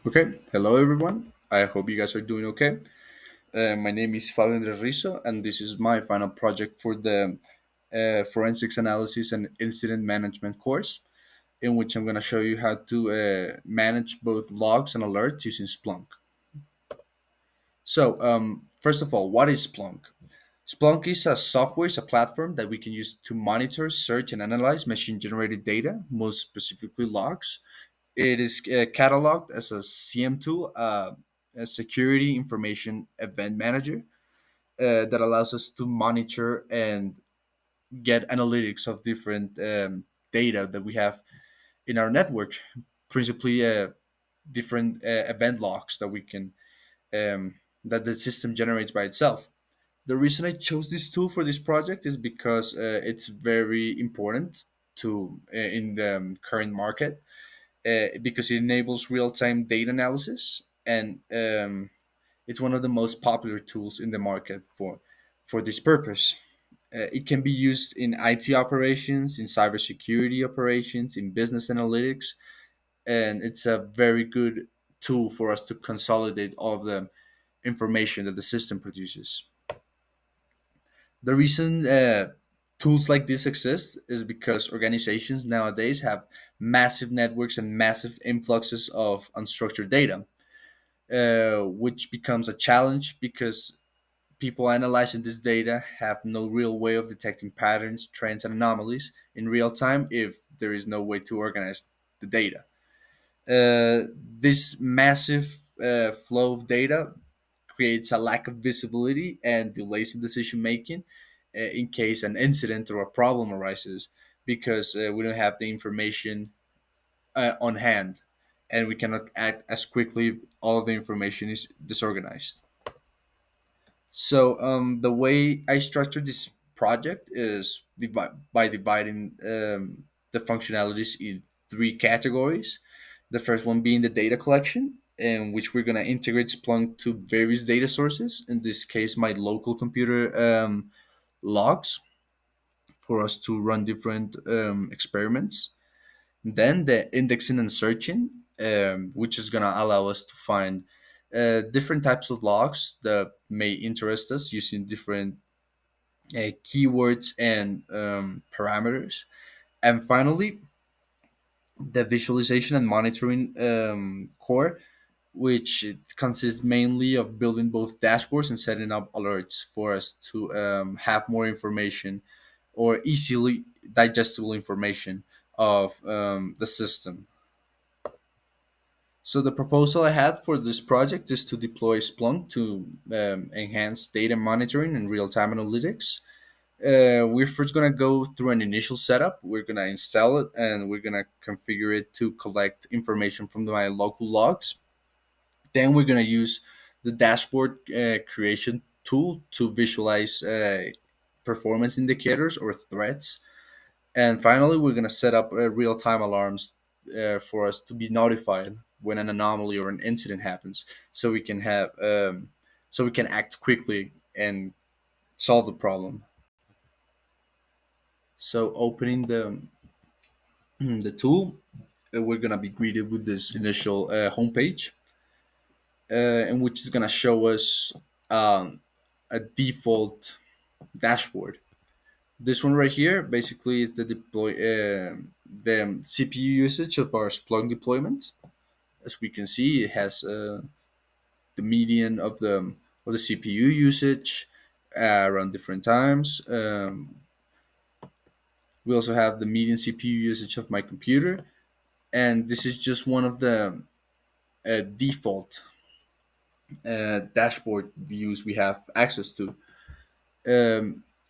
Okay, hello everyone. I hope you guys are doing okay. My name is Fabio Rizo, and this is my final project for the Forensics Analysis and Incident Management course, in which I'm going to show you how to manage both logs and alerts using Splunk. So, first of all, what is Splunk? Splunk is a software, is a platform that we can use to monitor, search, and analyze machine generated data, most specifically logs. It is cataloged as a CM tool, a security information event manager that allows us to monitor and get analytics of different data that we have in our network, principally different event logs that we can that the system generates by itself. The reason I chose this tool for this project is because it's very important to in the current market because it enables real-time data analysis, and it's one of the most popular tools in the market for this purpose. It can be used in IT operations, in cybersecurity operations, in business analytics, and it's a very good tool for us to consolidate all of the information that the system produces. The reason tools like this exist is because organizations nowadays have massive networks and massive influxes of unstructured data, which becomes a challenge because people analyzing this data have no real way of detecting patterns, trends, and anomalies in real time if there is no way to organize the data. This massive flow of data creates a lack of visibility and delays in decision making in case an incident or a problem arises because we don't have the information on hand and we cannot act as quickly if all of the information is disorganized. So the way I structured this project is by dividing the functionalities in three categories. The first one being the data collection, in which we're going to integrate Splunk to various data sources. In this case, my local computer logs for us to run different experiments. Then the indexing and searching, which is going to allow us to find different types of logs that may interest us using different keywords and parameters. And finally, the visualization and monitoring core, which it consists mainly of building both dashboards and setting up alerts for us to have more information or easily digestible information of the system. So the proposal I had for this project is to deploy Splunk to enhance data monitoring and real-time analytics. We're first gonna go through an initial setup. We're gonna install it and we're gonna configure it to collect information from my local logs. Then we're gonna use the dashboard creation tool to visualize performance indicators or threats. And finally, we're going to set up real-time alarms for us to be notified when an anomaly or an incident happens, so we can have so we can act quickly and solve the problem. So opening the the tool, we're going to be greeted with this initial homepage, in which is going to show us um, a default dashboard. This one right here basically is the deploy the CPU usage of our Splunk deployment. As we can see, it has the median of the CPU usage around different times. We also have the median CPU usage of my computer, and this is just one of the default dashboard views we have access to.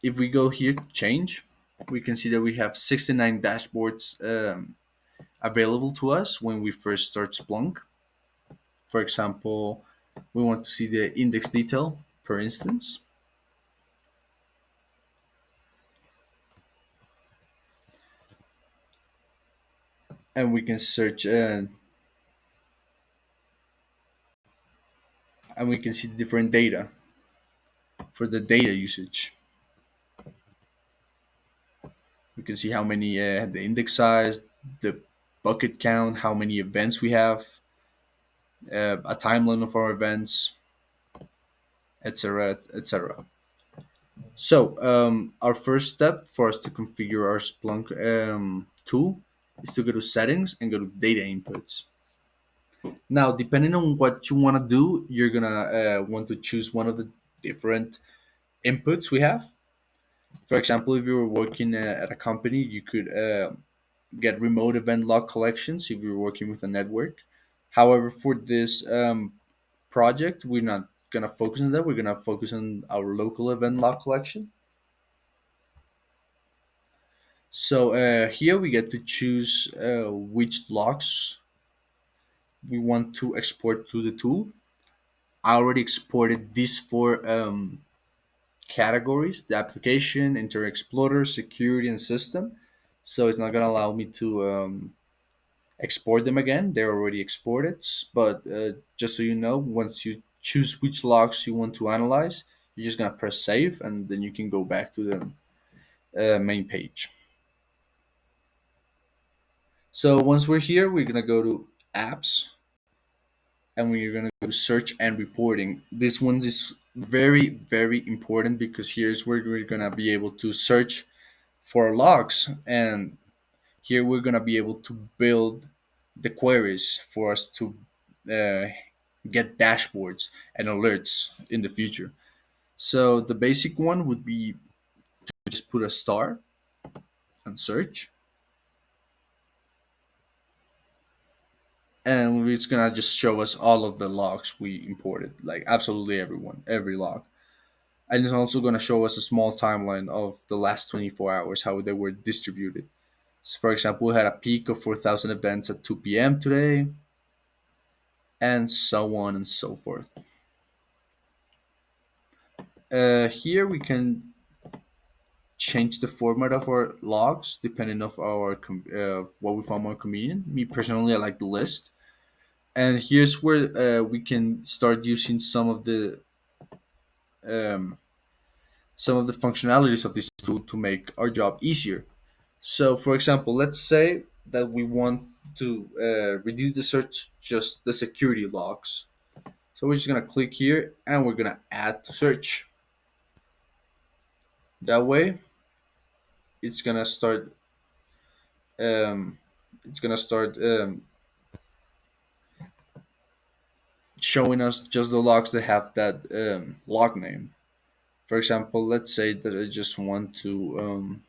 If we go here to change, we can see that we have 69 dashboards available to us when we first start Splunk. For example, we want to see the index detail per instance, and we can search and we can see different data for the data usage. We can see how many the index size, the bucket count, how many events we have. a timeline of our events, etc., etc. So our first step for us to configure our Splunk tool is to go to settings and go to data inputs. Now, depending on what you want to do, you're gonna want to choose one of the different inputs we have. For example, if you were working at a company, you could get remote event log collections if you're working with a network. However, for this project, we're not gonna focus on that. We're gonna focus on our local event log collection. So here we get to choose which logs we want to export to the tool. I already exported these four categories: the application, Internet Explorer, security, and system. So it's not going to allow me to export them again. They're already exported. But just so you know, once you choose which logs you want to analyze, you're just going to press save, and then you can go back to the main page. So once we're here, we're going to go to apps, and we're going to go to search and reporting. This one is very, very important because here's where we're going to be able to search for logs, and here we're going to be able to build the queries for us to uh, get dashboards and alerts in the future. So the basic one would be to just put a star and search, and it's gonna just show us all of the logs we imported, like absolutely every log. And it's also gonna show us a small timeline of the last 24 hours, how they were distributed. So for example, we had a peak of 4,000 events at 2 p.m. today, and so on and so forth. Here we can change the format of our logs depending of what we found more convenient. Me personally, I like the list, and here's where we can start using um, some of the functionalities of this tool to make our job easier. So, for example, let's say that we want to reduce the search just the security logs. So we're just gonna click here and we're gonna add to search. That way, it's gonna start. Um, it's gonna start showing us just the logs that have that log name. For example, let's say that I just want to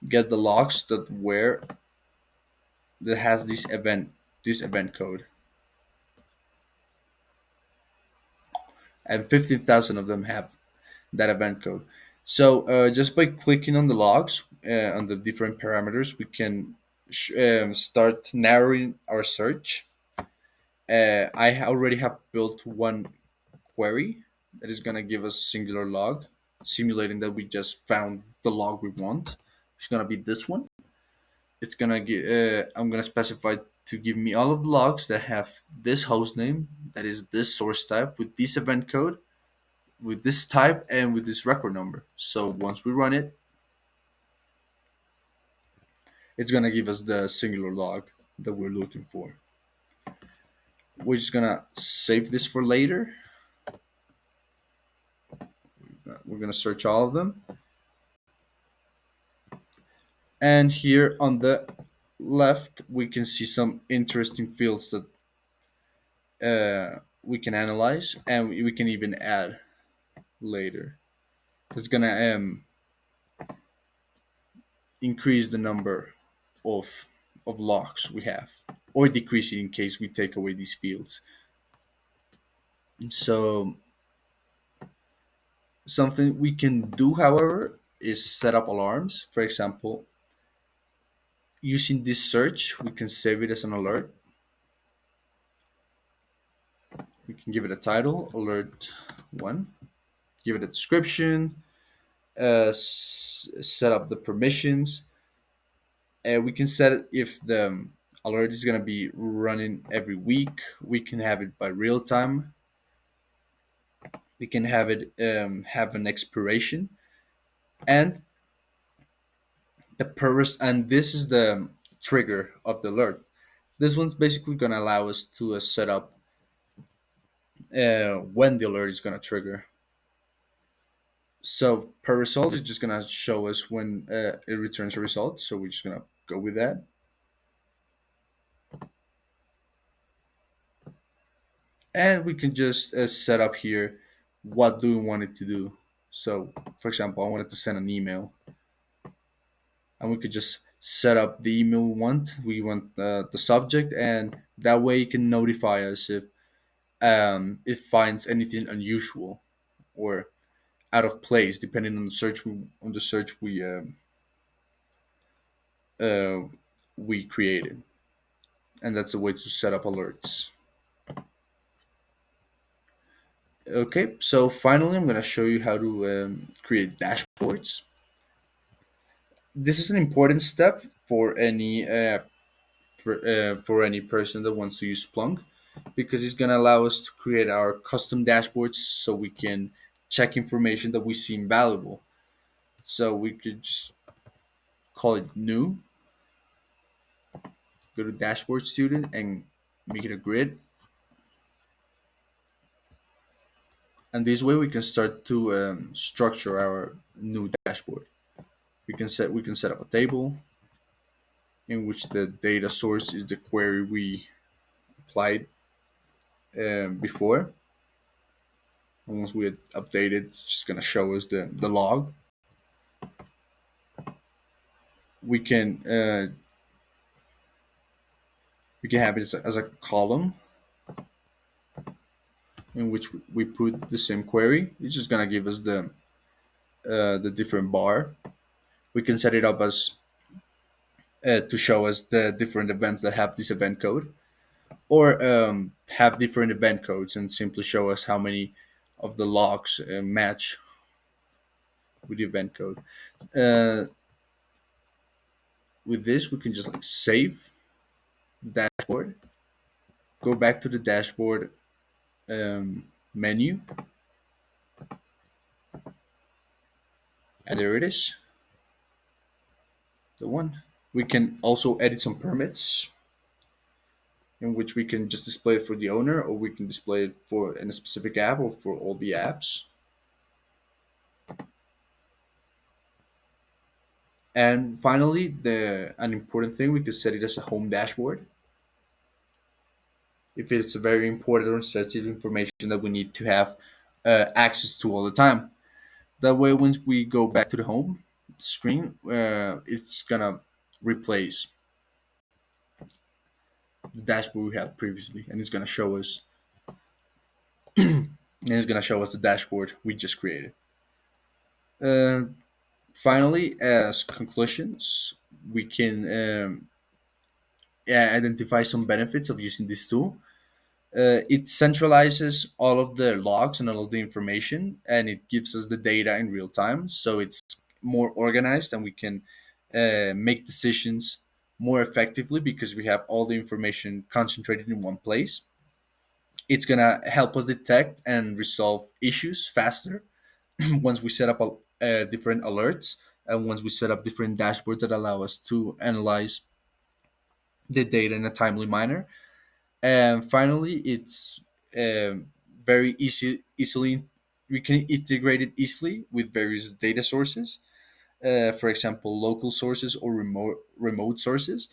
get the logs that has this event code, and 15,000 of them have that event code. So just by clicking on the logs on the different parameters, we can start narrowing our search. Already have built one query that is going to give us a singular log, simulating that we just found the log we want. It's going to be this one. It's going to give. I'm going to specify to give me all of the logs that have this host name, that is this source type with this event code, with this type, and with this record number. So once we run it, it's going to give us the singular log that we're looking for. We're just going to save this for later. We're going to search all of them. And here on the left, we can see some interesting fields that we can analyze, and we can even add later. It's going to increase the number of logs we have, or decrease it in case we take away these fields. So something we can do, however, is set up alarms. For example, using this search, we can save it as an alert. We can give it a title, alert 1, give it a description, set up the permissions. We can set it if the alert is going to be running every week. We can have it by real time. We can have it have an expiration, and the purpose. And this is the trigger of the alert. This one's basically going to allow us to set up when the alert is going to trigger. So per result is just going to show us when it returns a result. So we're just going to go with that. And we can just set up here what do we want it to do. So for example, I wanted to send an email, and we could just set up the email we want the subject, and that way it can notify us if it finds anything unusual or out of place depending on the search uh, we created. And that's a way to set up alerts. Okay, so finally I'm going to show you how to create dashboards. This is an important step for any person that wants to use Splunk, because it's going to allow us to create our custom dashboards so we can check information that we seem valuable. So we could just call it new, go to dashboard student and make it a grid. And this way we can start to structure our new dashboard. We can set up a table in which the data source is the query we applied before. And once we update it, it's just going to show us the log. We can uh, we can have it as a column in which we put the same query. It's just going to give us the different bar. We can set it up as to show us the different events that have this event code, or have different event codes and simply show us how many of the logs match with the event code. Uh, with this, we can just like save the dashboard, go back to the dashboard menu, and there it is, the one. We can also edit some permits in which we can just display it for the owner, or we can display it for in a specific app or for all the apps. And finally, the an important thing, we can set it as a home dashboard if it's a very important or sensitive information that we need to have access to all the time. That way, once we go back to the home screen, it's gonna replace the dashboard we had previously, and it's gonna show us the dashboard we just created. Uh, Finally, as conclusions, we can identify some benefits of using this tool. It centralizes all of the logs and all of the information, and it gives us the data in real time. So it's more organized, and we can make decisions more effectively because we have all the information concentrated in one place. It's gonna help us detect and resolve issues faster once we set up different alerts, and once we set up different dashboards that allow us to analyze the data in a timely manner. And finally, it's very easily we can integrate it easily with various data sources. For example, local sources or remote sources,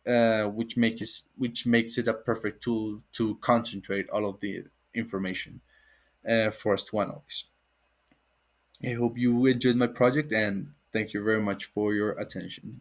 which makes it a perfect tool to concentrate all of the information for us to analyze. I hope you enjoyed my project, and thank you very much for your attention.